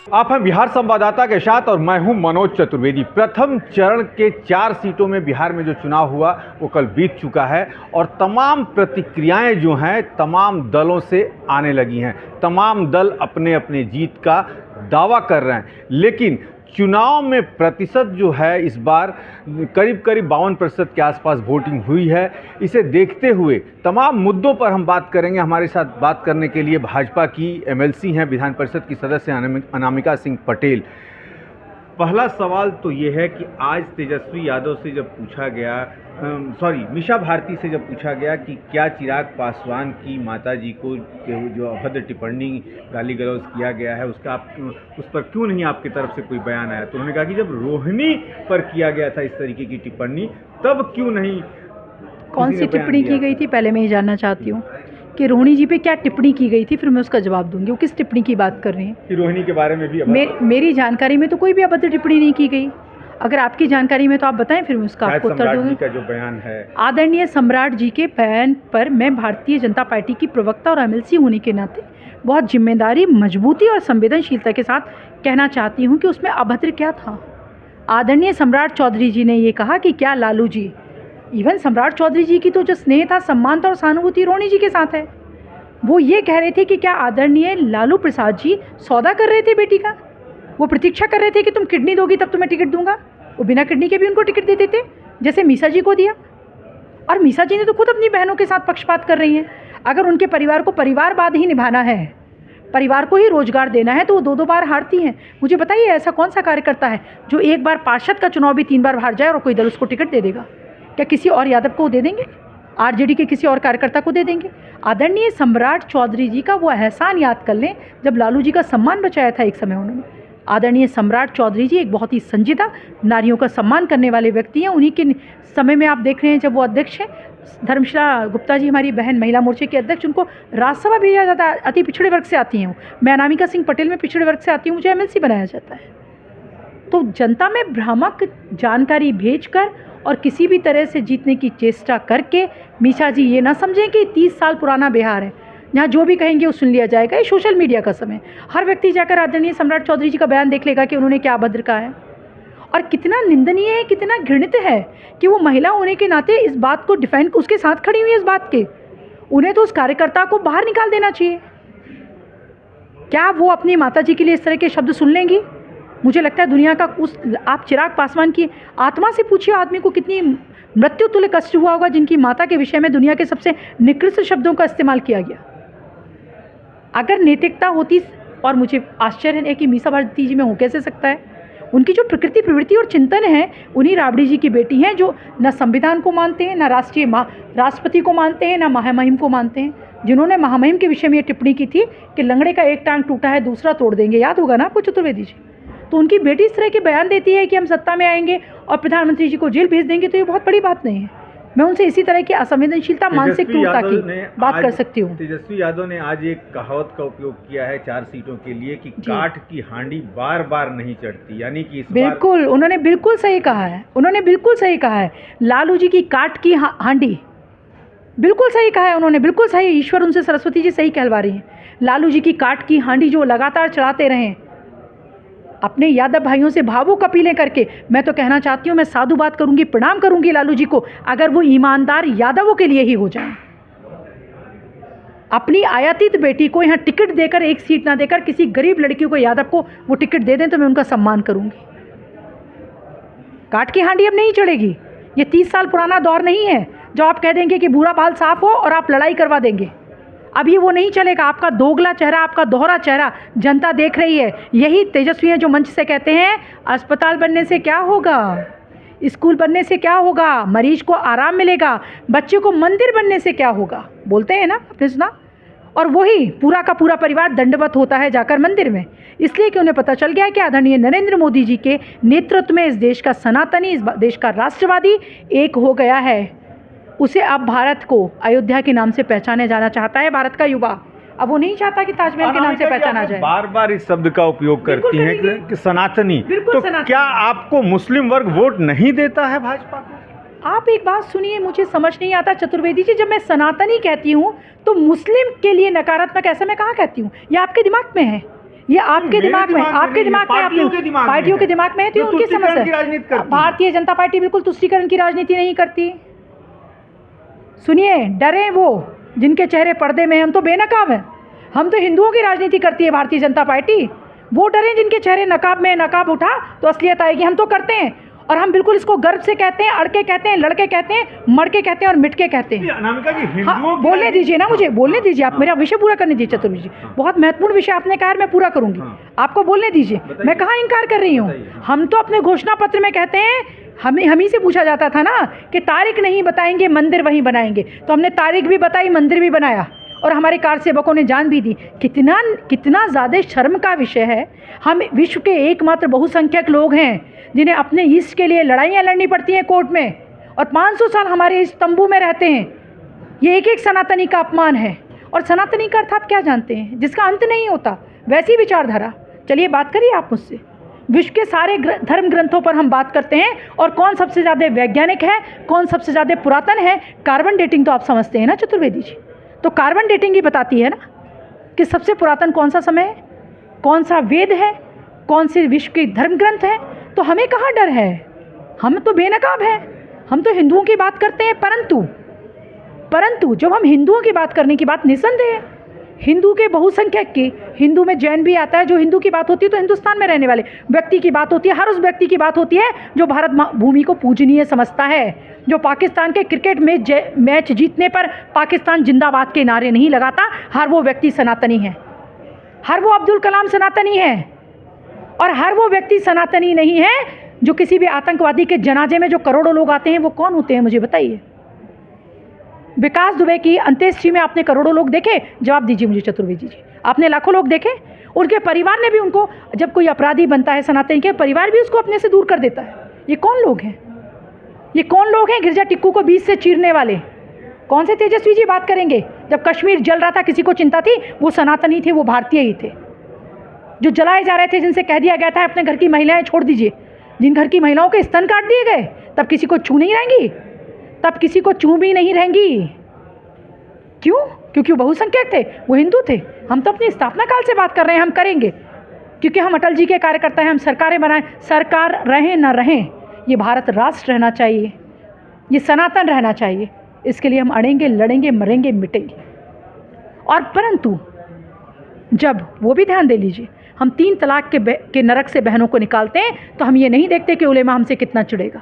आप हैं बिहार संवाददाता के साथ और मैं हूं मनोज चतुर्वेदी। प्रथम चरण के 4 सीटों में बिहार में जो चुनाव हुआ वो कल बीत चुका है और तमाम प्रतिक्रियाएं जो हैं तमाम दलों से आने लगी हैं। तमाम दल अपने अपने जीत का दावा कर रहे हैं, लेकिन चुनाव में प्रतिशत जो है इस बार करीब 52% के आसपास वोटिंग हुई है। इसे देखते हुए तमाम मुद्दों पर हम बात करेंगे। हमारे साथ बात करने के लिए भाजपा की एमएलसी हैं, विधान परिषद की सदस्य अनामिका सिंह पटेल। पहला सवाल तो ये है कि आज तेजस्वी यादव से जब पूछा गया, मीसा भारती से जब पूछा गया कि क्या चिराग पासवान की माताजी को जो अभद्र टिप्पणी गाली गलौज किया गया है उसका उस पर क्यों नहीं आपकी तरफ से कोई बयान आया, तो उन्होंने कहा कि जब रोहिणी पर किया गया था इस तरीके की टिप्पणी तब क्यों नहीं। कौन सी टिप्पणी की गई थी, पहले मैं ये जानना चाहती हूँ कि रोहिणी जी पे क्या टिप्पणी की गई थी, फिर मैं उसका जवाब दूंगी। वो किस टिप्पणी की बात कर रही हैं? कि रोहिणी के बारे में भी मेरी जानकारी में तो कोई भी अभद्र टिप्पणी नहीं की गई। अगर आपकी जानकारी में तो आप बताएं, फिर मैं उसका आपको उत्तर दूंगी। का जो बयान है आदरणीय सम्राट जी के बयान पर मैं भारतीय जनता पार्टी की प्रवक्ता और एमएलसी होने के नाते बहुत जिम्मेदारी, मजबूती और संवेदनशीलता के साथ कहना चाहती हूँ कि उसमें अभद्र क्या था। आदरणीय सम्राट चौधरी जी ने ये कहा कि क्या लालू जी, इवन सम्राट चौधरी जी की तो जो स्नेह था, सम्मान था और सहानुभूति रोहिणी जी के साथ है। वो ये कह रहे थे कि क्या आदरणीय लालू प्रसाद जी सौदा कर रहे थे बेटी का, वो प्रतीक्षा कर रहे थे कि तुम किडनी दोगी तब तुम्हें टिकट दूंगा। वो बिना किडनी के भी उनको टिकट दे देते, जैसे मीसा जी को दिया। और मीसा जी ने तो खुद अपनी बहनों के साथ पक्षपात कर रही हैं। अगर उनके परिवार को परिवारवाद ही निभाना है, परिवार को ही रोजगार देना है, तो वो 2-2 बार हारती हैं। मुझे बताइए ऐसा कौन सा कार्यकर्ता है जो एक बार पार्षद का चुनाव भी 3 बार हार जाए और कोई दल उसको टिकट दे देगा? क्या किसी और यादव को दे देंगे? आरजेडी के किसी और कार्यकर्ता को दे देंगे? आदरणीय सम्राट चौधरी जी का वो एहसान याद कर लें जब लालू जी का सम्मान बचाया था एक समय उन्होंने। आदरणीय सम्राट चौधरी जी एक बहुत ही संजीदा, नारियों का सम्मान करने वाले व्यक्ति हैं। उन्हीं के समय में आप देख रहे हैं जब वो अध्यक्ष हैं, धर्मशिला गुप्ता जी हमारी बहन महिला मोर्चे के अध्यक्ष, उनको राज्यसभा भेजा जाता है। अति पिछड़े वर्ग से आती हैं। मैं अनामिका सिंह पटेल में पिछड़े वर्ग से आती हूँ, मुझे एमएलसी बनाया जाता है। तो जनता में भ्रामक जानकारी भेजकर और किसी भी तरह से जीतने की चेष्टा करके मीसा जी ये ना समझें कि 30 साल पुराना बिहार है, यहाँ जो भी कहेंगे वो सुन लिया जाएगा। ये सोशल मीडिया का समय, हर व्यक्ति जाकर आदरणीय सम्राट चौधरी जी का बयान देख लेगा कि उन्होंने क्या अभद्र कहा है। और कितना निंदनीय है, कितना घृणित है कि वो महिला होने के नाते इस बात को डिफेंड उसके साथ खड़ी हुई है। इस बात के उन्हें तो उस कार्यकर्ता को बाहर निकाल देना चाहिए। क्या वो अपनी माता जी के लिए इस तरह के शब्द सुन लेंगी? मुझे लगता है दुनिया का आप चिराग पासवान की आत्मा से पूछिए, आदमी को कितनी मृत्यु तुल्य कष्ट हुआ होगा जिनकी माता के विषय में दुनिया के सबसे निकृष्ट शब्दों का इस्तेमाल किया गया। अगर नैतिकता होती, और मुझे आश्चर्य है कि मीसा भारती जी में हो कैसे सकता है। उनकी जो प्रकृति, प्रवृत्ति और चिंतन है, उन्हीं राबड़ी जी की बेटी हैं जो न संविधान को मानते हैं, न राष्ट्रपति को मानते हैं, न महामहिम को मानते हैं। जिन्होंने महामहिम के विषय में ये टिप्पणी की थी कि लंगड़े का एक टांग टूटा है दूसरा तोड़ देंगे, याद होगा ना आपको चतुर्वेदी जी। तो उनकी बेटी इस तरह के बयान देती है कि हम सत्ता में आएंगे और प्रधानमंत्री जी को जेल भेज देंगे, तो ये बहुत बड़ी बात नहीं है। मैं उनसे इसी तरह की असंवेदनशीलता, मानसिक क्रूरता की बात कर सकती हूँ। तेजस्वी यादव ने आज एक कहावत का उपयोग किया है 4 सीटों के लिए कि काठ की हांडी बार बार नहीं चढ़ती, यानी कि बिल्कुल उन्होंने बिल्कुल सही कहा है। उन्होंने बिल्कुल सही कहा है। लालू जी की काठ की हांडी, बिल्कुल सही कहा है उन्होंने, बिल्कुल सही। ईश्वर उनसे, सरस्वती जी सही कहलवा रही हैं। लालू जी की काठ की हांडी जो लगातार चढ़ाते रहें अपने यादव भाइयों से भावुक अपीलें करके। मैं तो कहना चाहती हूँ, मैं साधु बात करूंगी, प्रणाम करूंगी लालू जी को अगर वो ईमानदार यादवों के लिए ही हो जाएं। अपनी आयातित बेटी को यहाँ टिकट देकर, एक सीट ना देकर किसी गरीब लड़की को, यादव को वो टिकट दे दें तो मैं उनका सम्मान करूंगी। काट की हांडी अब नहीं चढ़ेगी। ये 30 साल पुराना दौर नहीं है जो आप कह देंगे कि बुरा बाल साफ हो और आप लड़ाई करवा देंगे। अब ये वो नहीं चलेगा। आपका दोगला चेहरा, आपका दोहरा चेहरा जनता देख रही है। यही तेजस्वी हैं जो मंच से कहते हैं अस्पताल बनने से क्या होगा, स्कूल बनने से क्या होगा, मरीज को आराम मिलेगा, बच्चे को मंदिर बनने से क्या होगा, बोलते हैं ना, आपने सुना। और वही पूरा का पूरा परिवार दंडवत होता है जाकर मंदिर में, इसलिए कि उन्हें पता चल गया है कि आदरणीय नरेंद्र मोदी जी के नेतृत्व में इस देश का सनातनी, इस देश का राष्ट्रवादी एक हो गया है। उसे अब भारत को अयोध्या के नाम से पहचाने जाना चाहता है भारत का युवा। अब वो नहीं चाहता कि ताजमहल के नाम से पहचाना जाए। बार बार इस शब्द का उपयोग करती हैं कि सनातनी, तो सनातनी। क्या आपको मुस्लिम वर्ग वोट नहीं देता है भाजपा को? आप एक बात सुनिए, मुझे समझ नहीं आता चतुर्वेदी जी, जब मैं सनातनी कहती हूँ तो मुस्लिम के लिए नकारात्मक ऐसा मैं कहाँ कहती हूँ? ये आपके दिमाग में है। ये आपके मेरे दिमाग में, दिमाग में आपके नहीं है, दिमाग में, पार्टियों के दिमाग में पार्टियों है। के दिमाग में है, तो ये जो उनकी तुष्टीकरण समस्या की राजनीति करती है। है। भारतीय जनता पार्टी बिल्कुल तुष्टीकरण की राजनीति नहीं करती। सुनिए, डरे वो जिनके चेहरे पर्दे में हैं, हम तो बेनकाब हैं। हम तो हिंदुओं की राजनीति करती है भारतीय जनता पार्टी। वो डरे जिनके चेहरे नकाब में, नकाब उठा तो असलियत आएगी। हम तो करते हैं, और हम बिल्कुल इसको गर्व से कहते हैं, अड़के कहते हैं, लड़के कहते हैं, मड़के कहते हैं और मिटके कहते हैं। अनामिका जी, हिंदुओं हाँ, की बोलने राजनीति- दीजिए ना, मुझे बोलने हाँ, दीजिए। आप हाँ, मेरा विषय पूरा करने दीजिए चतुर्वेदी जी। बहुत महत्वपूर्ण विषय आपने कहा, मैं पूरा करूंगी। हाँ। आपको बोलने दीजिए, बताइए। मैं कहाँ इनकार कर रही हूँ। बताइए। हम तो अपने घोषणा पत्र में कहते हैं, हम ही से पूछा जाता था ना कि तारीख नहीं बताएंगे, मंदिर वहीं बनाएंगे। तो हमने तारीख भी बताई, मंदिर भी बनाया, और हमारे कार्यसेवकों ने जान भी दी। कितना कितना ज़्यादा शर्म का विषय है। हम विश्व के एकमात्र बहुसंख्यक लोग हैं जिन्हें अपने इष्ट के लिए लड़ाइयाँ लड़नी पड़ती हैं कोर्ट में, और 500 साल हमारे इस तंबू में रहते हैं। ये एक एक सनातनी का अपमान है। और सनातनी का अर्थ आप क्या जानते हैं? जिसका अंत नहीं होता, वैसी विचारधारा। चलिए बात करिए आप मुझसे। विश्व के सारे धर्म ग्रंथों पर हम बात करते हैं, और कौन सबसे ज़्यादा वैज्ञानिक है, कौन सबसे ज़्यादा पुरातन है? कार्बन डेटिंग तो आप समझते हैं ना चतुर्वेदी जी। तो कार्बन डेटिंग ही बताती है ना कि सबसे पुरातन कौन सा समय है, कौन सा वेद है, कौन से विश्व के धर्म ग्रंथ है। तो हमें कहाँ डर है? हम तो बेनकाब हैं। हम तो हिंदुओं की बात करते हैं, परंतु जब हम हिंदुओं की बात करने की बात, निसंदेह हिंदू के बहुसंख्यक की, हिंदू में जैन भी आता है, जो हिंदू की बात होती है तो हिंदुस्तान में रहने वाले व्यक्ति की बात होती है। हर उस व्यक्ति की बात होती है जो भारत भूमि को पूजनीय समझता है, जो पाकिस्तान के क्रिकेट में मैच जीतने पर पाकिस्तान जिंदाबाद के नारे नहीं लगाता। हर वो व्यक्ति सनातनी है, हर वो अब्दुल कलाम सनातनी है, और हर वो व्यक्ति सनातनी नहीं है जो किसी भी आतंकवादी के जनाजे में जो करोड़ों लोग आते हैं, वो कौन होते हैं मुझे बताइए। विकास दुबे की अंत्येष्टि में आपने करोड़ों लोग देखे? जवाब दीजिए मुझे चतुर्वेदी जी। आपने लाखों लोग देखे? उनके परिवार ने भी उनको, जब कोई अपराधी बनता है सनातनी के, परिवार भी उसको अपने से दूर कर देता है। ये कौन लोग हैं? ये कौन लोग हैं गिरजा टिक्कू को बीच से चीरने वाले? कौन से तेजस्वी जी बात करेंगे? जब कश्मीर जल रहा था, किसी को चिंता थी? वो सनातनी थे, वो भारतीय ही थे। जो जलाए जा रहे थे, जिनसे कह दिया गया था अपने घर की महिलाएं छोड़ दीजिए, जिन घर की महिलाओं के स्तन काट दिए गए, तब किसी को छू नहीं रहेंगी, तब किसी को छू भी नहीं रहेंगी। क्यों? क्योंकि वो बहुसंख्यक थे, वो हिंदू थे। हम तो अपनी स्थापना काल से बात कर रहे हैं, हम करेंगे क्योंकि हम अटल जी के कार्यकर्ता हैं। हम सरकारें बनाएं, सरकार रहें ना रहें, ये भारत राष्ट्र रहना चाहिए, ये सनातन रहना चाहिए। इसके लिए हम अड़ेंगे, लड़ेंगे, मरेंगे, मिटेंगे। और परंतु जब, वो भी ध्यान दे लीजिए, हम 3 तलाक के नरक से बहनों को निकालते हैं, तो हम ये नहीं देखते कि उलेमा हमसे कितना चिढ़ेगा।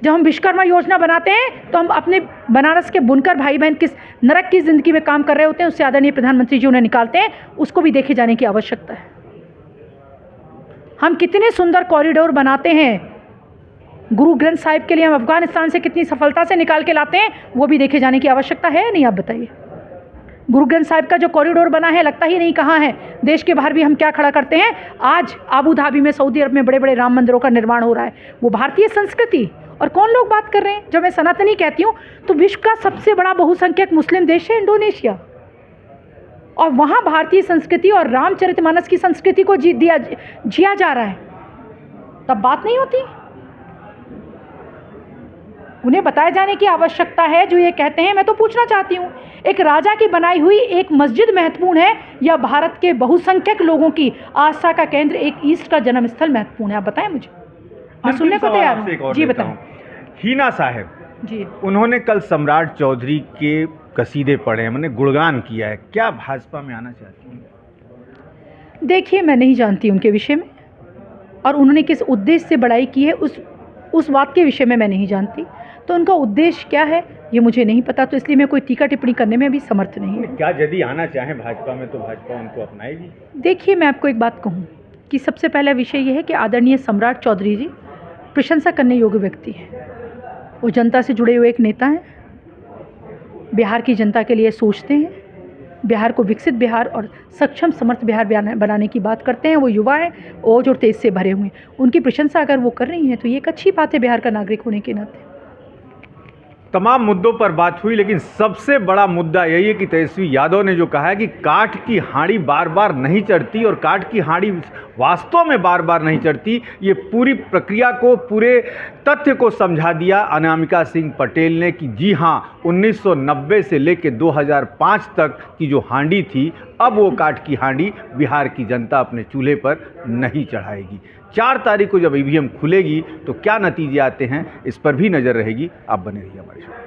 जब हम विश्वकर्मा योजना बनाते हैं, तो हम अपने बनारस के बुनकर भाई बहन किस नरक की ज़िंदगी में काम कर रहे होते हैं, उससे आदरणीय प्रधानमंत्री जी उन्हें निकालते हैं। उसको भी देखे जाने की आवश्यकता है। हम कितने सुंदर कॉरिडोर बनाते हैं गुरु ग्रंथ साहिब के लिए, हम अफगानिस्तान से कितनी सफलता से निकाल के लाते हैं, वो भी देखे जाने की आवश्यकता है या नहीं? आप बताइए। गुरु ग्रंथ साहिब का जो कॉरिडोर बना है, लगता ही नहीं कहाँ है। देश के बाहर भी हम क्या खड़ा करते हैं। आज आबू धाबी में, सऊदी अरब में बड़े बड़े राम मंदिरों का निर्माण हो रहा है। वो भारतीय संस्कृति। और कौन लोग बात कर रहे हैं? जब मैं सनातनी कहती हूँ, तो विश्व का सबसे बड़ा बहुसंख्यक मुस्लिम देश है इंडोनेशिया, और वहाँ भारतीय संस्कृति और रामचरितमानस की संस्कृति को जिया जा रहा है। तब बात नहीं होती। उन्हें बताए जाने की आवश्यकता है जो ये कहते हैं। मैं तो पूछना चाहती हूँ, एक राजा की बनाई हुई एक मस्जिद महत्वपूर्ण है या भारत के बहुसंख्यक लोगों की आस्था का केंद्र, एक ईस्ट का जन्म स्थल महत्वपूर्ण है? आप बताएं मुझे, मैं सुनने को तैयार हूँ। जी बताएं। हीना साहब जी, उन्होंने कल सम्राट चौधरी के कसीदे पढ़े हैं, मैंने गुणगान किया है। क्या भाजपा में आना चाहती हैं? देखिए, मैं नहीं जानती उनके विषय में, और उन्होंने किस उद्देश्य से बड़ाई की है उस बात के विषय में मैं नहीं जानती। तो उनका उद्देश्य क्या है ये मुझे नहीं पता, तो इसलिए मैं कोई टीका टिप्पणी करने में भी समर्थ नहीं हूँ। क्या यदि आना चाहें भाजपा में तो भाजपा उनको अपनाएगी? देखिए, मैं आपको एक बात कहूँ कि सबसे पहला विषय ये है कि आदरणीय सम्राट चौधरी जी प्रशंसा करने योग्य व्यक्ति हैं। वो जनता से जुड़े हुए एक नेता हैं, बिहार की जनता के लिए सोचते हैं, बिहार को विकसित बिहार और सक्षम समर्थ बिहार बनाने की बात करते हैं। वो युवा हैं, ओज और तेज से भरे हुए हैं। उनकी प्रशंसा अगर वो कर रही हैं तो ये एक अच्छी बात है बिहार का नागरिक होने के नाते। तमाम मुद्दों पर बात हुई, लेकिन सबसे बड़ा मुद्दा यही है कि तेजस्वी यादव ने जो कहा है कि काठ की हांडी बार बार नहीं चढ़ती, और काठ की हांडी वास्तव में बार बार नहीं चढ़ती। ये पूरी प्रक्रिया को, पूरे तथ्य को समझा दिया अनामिका सिंह पटेल ने कि जी हाँ, 1990 से लेकर 2005 तक की जो हांडी थी, अब वो काठ की हांडी बिहार की जनता अपने चूल्हे पर नहीं चढ़ाएगी। 4 तारीख को जब ईवीएम खुलेगी तो क्या नतीजे आते हैं, इस पर भी नज़र रहेगी। आप बने रहिए हमारे साथ।